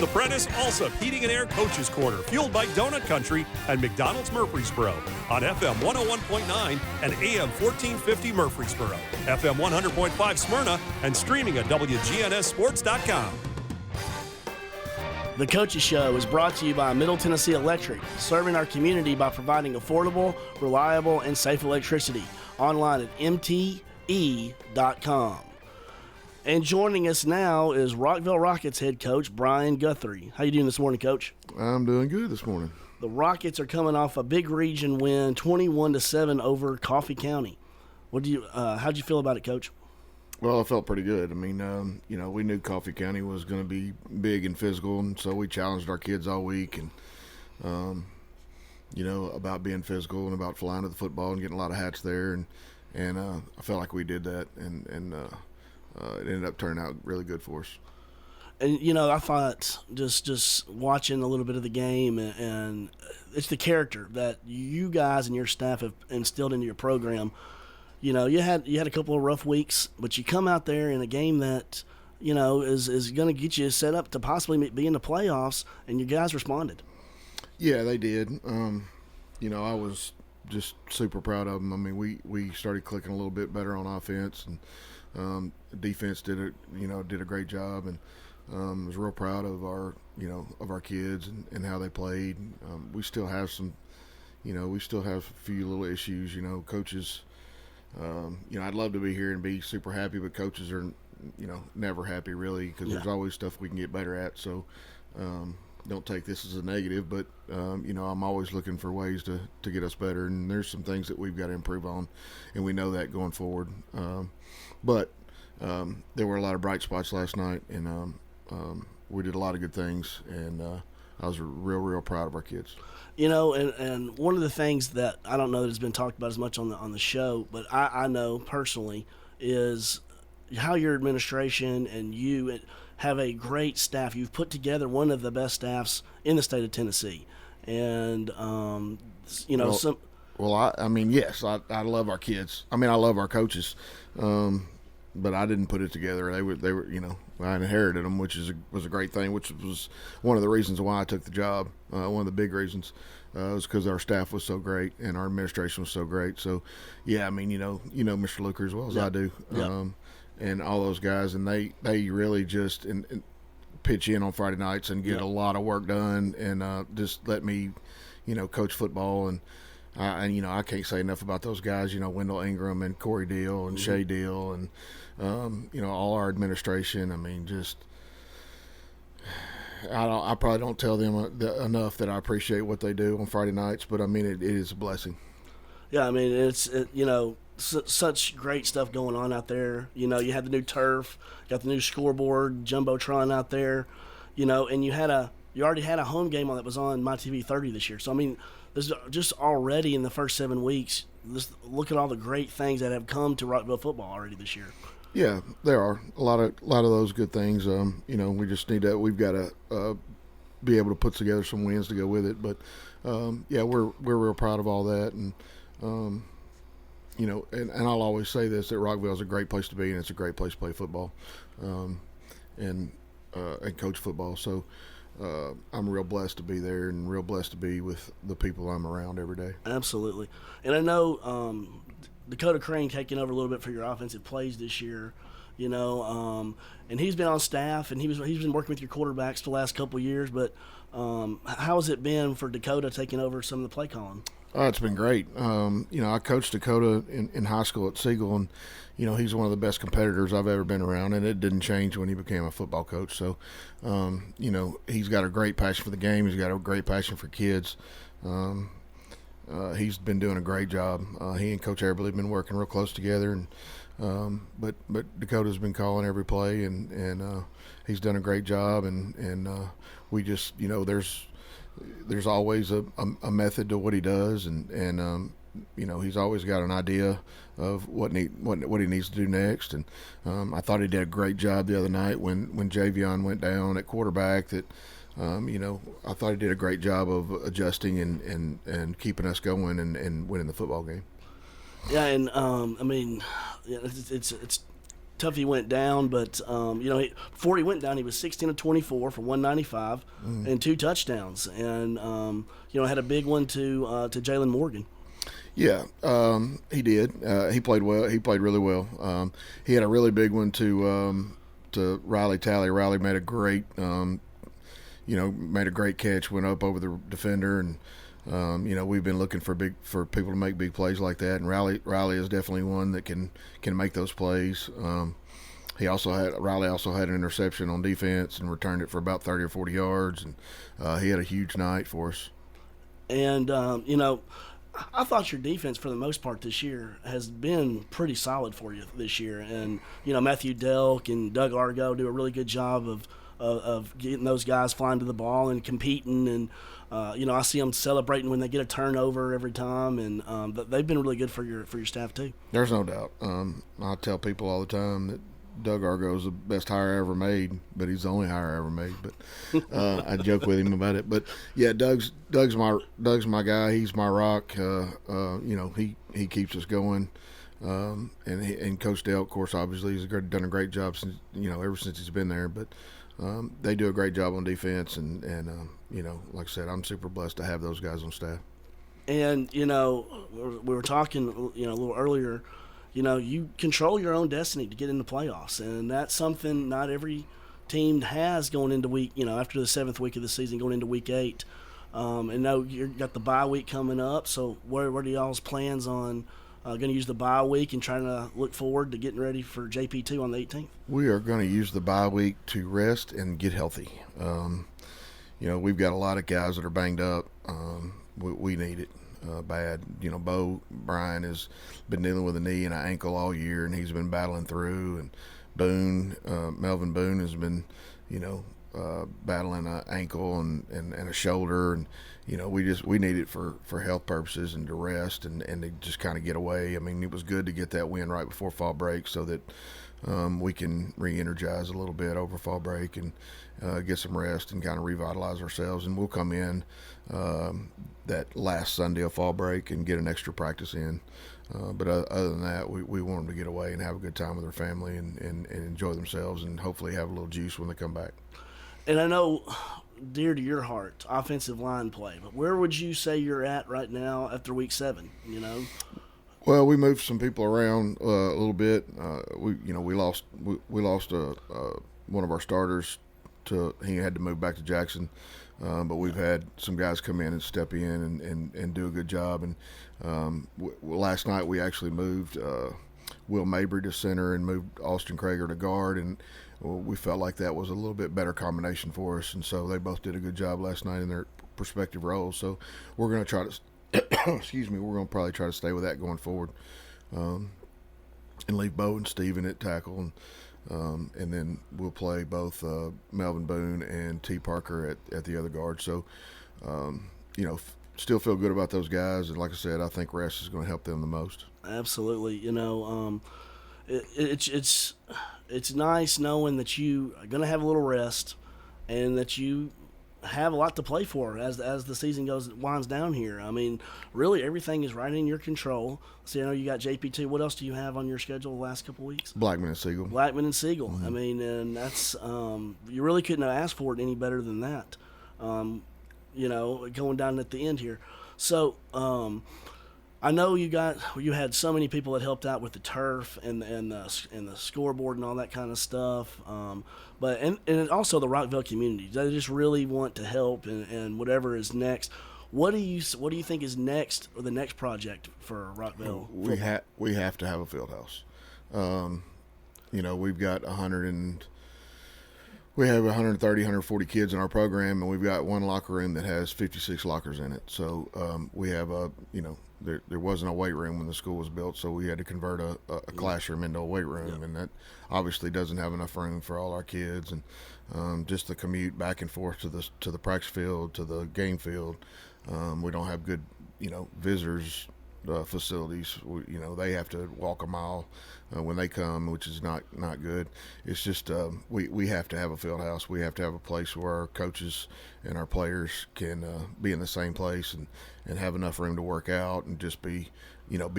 The Prentice Alsop Heating and Air Coaches Corner, fueled by Donut Country and McDonald's Murfreesboro on FM 101.9 and AM 1450 Murfreesboro, FM 100.5 Smyrna, and streaming at WGNSSports.com. The Coaches Show is brought to you by Middle Tennessee Electric, serving our community by providing affordable, reliable, and safe electricity. Online at mte.com. And joining us now is Rockvale Rockets head coach Brian Guthrie. How you doing this morning, Coach? I'm doing good this morning. The Rockets are coming off a big region win, 21-7 over Coffee County. How'd you feel about it, Coach? Well, I felt pretty good. I mean, we knew Coffee County was going to be big and physical, and so we challenged our kids all week, and about being physical and about flying to the football and getting a lot of hats there, and I felt like we did that, and it ended up turning out really good for us. And I thought just watching a little bit of the game, and it's the character that you guys and your staff have instilled into your program. You had a couple of rough weeks, but you come out there in a game that, is going to get you set up to possibly be in the playoffs, and your guys responded. Yeah, they did. I was just super proud of them. I mean, we started clicking a little bit better on offense, and defense did a great job, and I was real proud of our kids and how they played. We still have a few little issues. Coaches. I'd love to be here and be super happy, but coaches are, never happy really, because there's always stuff we can get better at. So don't take this as a negative, but I'm always looking for ways to get us better, and there's some things that we've got to improve on, and we know that going forward. But there were a lot of bright spots last night, and we did a lot of good things, and I was real proud of our kids. And one of the things that I don't know that has been talked about as much on the show, but I know personally, is how your administration and you have a great staff. You've put together one of the best staffs in the state of Tennessee. And, yes, I love our kids. I mean, I love our coaches. But I didn't put it together. They were, I inherited them, which was a great thing, which was one of the reasons why I took the job. One of the big reasons was because our staff was so great and our administration was so great. So, yeah, I mean, Mr. Luker as well as I do, and all those guys, and they really just pitch in on Friday nights and get a lot of work done, and just let me, coach football. And I can't say enough about those guys. Wendell Ingram and Corey Deal and Shay Deal and all our administration. I mean, just I probably don't tell them enough that I appreciate what they do on Friday nights. But I mean, it is a blessing. Yeah, I mean, it's such great stuff going on out there. You had the new turf, got the new scoreboard, jumbotron out there. And you already had a home game that was on My TV 30 this year. So I mean, there's just already in the first 7 weeks, just look at all the great things that have come to Rockvale football already this year. Yeah, there are a lot of those good things. We just need to. We've got to be able to put together some wins to go with it. But we're real proud of all that, and and I'll always say this, that Rockvale is a great place to be, and it's a great place to play football, and coach football. So. I'm real blessed to be there and real blessed to be with the people I'm around every day. Absolutely. And I know Dakota Crane taking over a little bit for your offensive plays this year, and he's been on staff, and he's been working with your quarterbacks the last couple of years. But how has it been for Dakota taking over some of the play calling? Oh, it's been great. I coached Dakota in high school at Siegel, and he's one of the best competitors I've ever been around, and it didn't change when he became a football coach. So, he's got a great passion for the game. He's got a great passion for kids. He's been doing a great job. He and Coach Eberle have been working real close together, and but Dakota's been calling every play, and he's done a great job. And we just, there's always a method to what he does, and he's always got an idea of what he needs to do next. And I thought he did a great job the other night when Javion went down at quarterback. That I thought he did a great job of adjusting and keeping us going and winning the football game. Yeah, and I mean, it's tough he went down, but before he went down, he was 16 of 24 for 195 and 2 touchdowns, and had a big one to Jalen Morgan. Yeah, he did. He played well. He played really well. He had a really big one to Riley Talley. Riley made a great catch, went up over the defender, and we've been looking for people to make big plays like that, and Riley is definitely one that can make those plays. Riley also had an interception on defense and returned it for about 30 or 40 yards, and he had a huge night for us. And I thought your defense for the most part this year has been pretty solid for you this year, and Matthew Delk and Doug Argo do a really good job of getting those guys flying to the ball and competing, and I see them celebrating when they get a turnover every time, and they've been really good for your staff too. There's no doubt. I tell people all the time that Doug Argo is the best hire I ever made, but he's the only hire I ever made. But I joke with him about it. But yeah, Doug's my guy. He's my rock. He keeps us going. And Coach Dale, of course, obviously, he's done a great job since ever since he's been there. But they do a great job on defense, and like I said, I'm super blessed to have those guys on staff. And we were talking a little earlier. You control your own destiny to get in the playoffs, and that's something not every team has going into week, after the 7th week of the season, going into week 8. And now you've got the bye week coming up, so what are y'all's plans on going to use the bye week and trying to look forward to getting ready for JP2 on the 18th? We are going to use the bye week to rest and get healthy. We've got a lot of guys that are banged up. We need it. Bad. Brian has been dealing with a knee and an ankle all year, and he's been battling through. And Melvin Boone has been, battling an ankle and a shoulder, and we need it for health purposes and to rest and to just kind of get away. I mean, it was good to get that win right before fall break so that we can re-energize a little bit over fall break and get some rest and kind of revitalize ourselves. And we'll come in that last Sunday of fall break and get an extra practice in. But other than that, we want them to get away and have a good time with their family and enjoy themselves and hopefully have a little juice when they come back. And I know, dear to your heart, offensive line play, but where would you say you're at right now after week 7, Well, we moved some people around a little bit. We lost one of our starters. He had to move back to Jackson, but we've had some guys come in and step in and do a good job. And last night we actually moved Will Mabry to center and moved Austin Krager to guard, and we felt like that was a little bit better combination for us. And so they both did a good job last night in their respective roles. So we're going to try to we're going to probably try to stay with that going forward, and leave Bo and Steven at tackle, and then we'll play both Melvin Boone and T. Parker at the other guard. So, still feel good about those guys, and like I said, I think rest is going to help them the most. Absolutely. It's nice knowing that you are going to have a little rest and that you have a lot to play for as the season winds down here. I mean, really everything is right in your control. So you got JP2. What else do you have on your schedule the last couple of weeks? Blackman and Siegel. Mm-hmm. I mean, and that's you really couldn't have asked for it any better than that. Going down at the end here. So I know you had so many people that helped out with the turf and the scoreboard and all that kind of stuff. But also the Rockvale community. They just really want to help and whatever is next. What do you think is next, or the next project for Rockvale? We have to have a field house. We've got 130, 140 kids in our program, and we've got one locker room that has 56 lockers in it. So we have there wasn't a weight room when the school was built, so we had to convert a classroom into a weight room, and that obviously doesn't have enough room for all our kids. And just the commute back and forth to the practice field, to the game field, we don't have good visitors facilities. They have to walk a mile when they come, which is not good. It's just we have to have a field house. We have to have a place where our coaches and our players can be in the same place and have enough room to work out and just be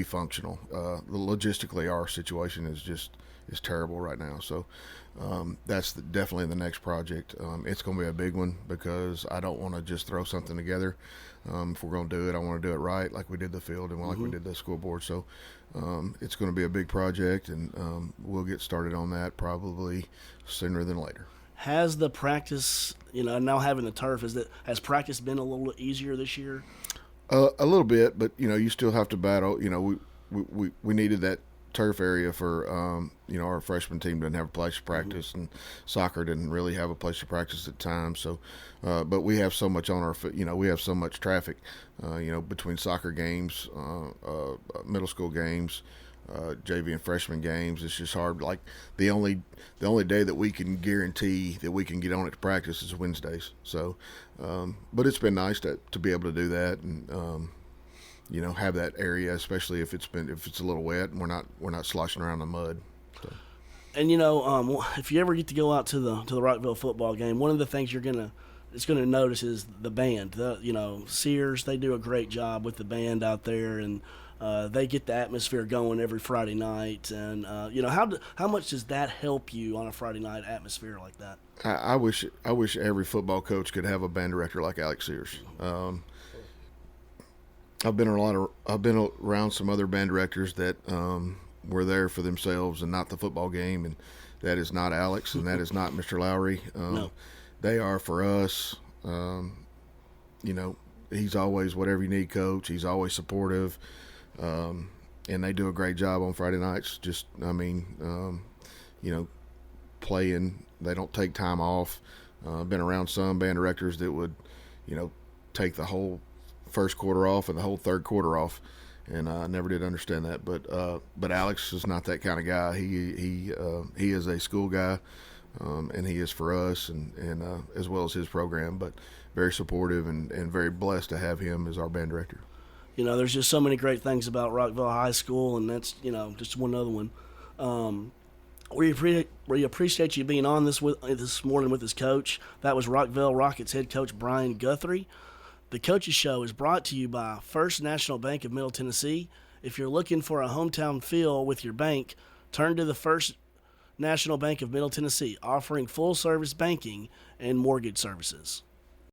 functional. Logistically, our situation is is terrible right now. So that's definitely the next project. It's going to be a big one because I don't want to just throw something together. If we're going to do it, I want to do it right, like we did the field and like we did the scoreboard. So it's going to be a big project, and we'll get started on that probably sooner than later. Has the practice, now having the turf, has practice been a little easier this year? A little bit, but you still have to battle. We needed that turf area for our freshman team didn't have a place to practice, and soccer didn't really have a place to practice at times. So, but we have so much on our we have so much traffic, between soccer games, middle school games, JV and freshman games. It's just hard. Like the only day that we can guarantee that we can get on it to practice is Wednesdays. So, but it's been nice to be able to do that and have that area, especially if it's a little wet and we're not sloshing around in the mud. So. And if you ever get to go out to the Rockvale football game, one of the things you're gonna notice is the band. Sears, they do a great job with the band out there, and they get the atmosphere going every Friday night. And how much does that help you on a Friday night atmosphere like that? I wish every football coach could have a band director like Alex Sears. I've been around some other band directors that were there for themselves and not the football game, and that is not Alex, and that is not Mr. Lowry. No. They are for us. He's always whatever you need, coach. He's always supportive, and they do a great job on Friday nights. Just, playing. They don't take time off. Been around some band directors that would, take the whole first quarter off and the whole third quarter off, and I never did understand that. But Alex is not that kind of guy. He is a school guy, and he is for us and as well as his program. But very supportive and very blessed to have him as our band director. There's just so many great things about Rockvale High School, and that's just one other one. We appreciate you being on this morning with his coach. That was Rockvale Rockets head coach Brian Guthrie. The Coaches Show is brought to you by First National Bank of Middle Tennessee. If you're looking for a hometown feel with your bank, turn to the First National Bank of Middle Tennessee, offering full-service banking and mortgage services.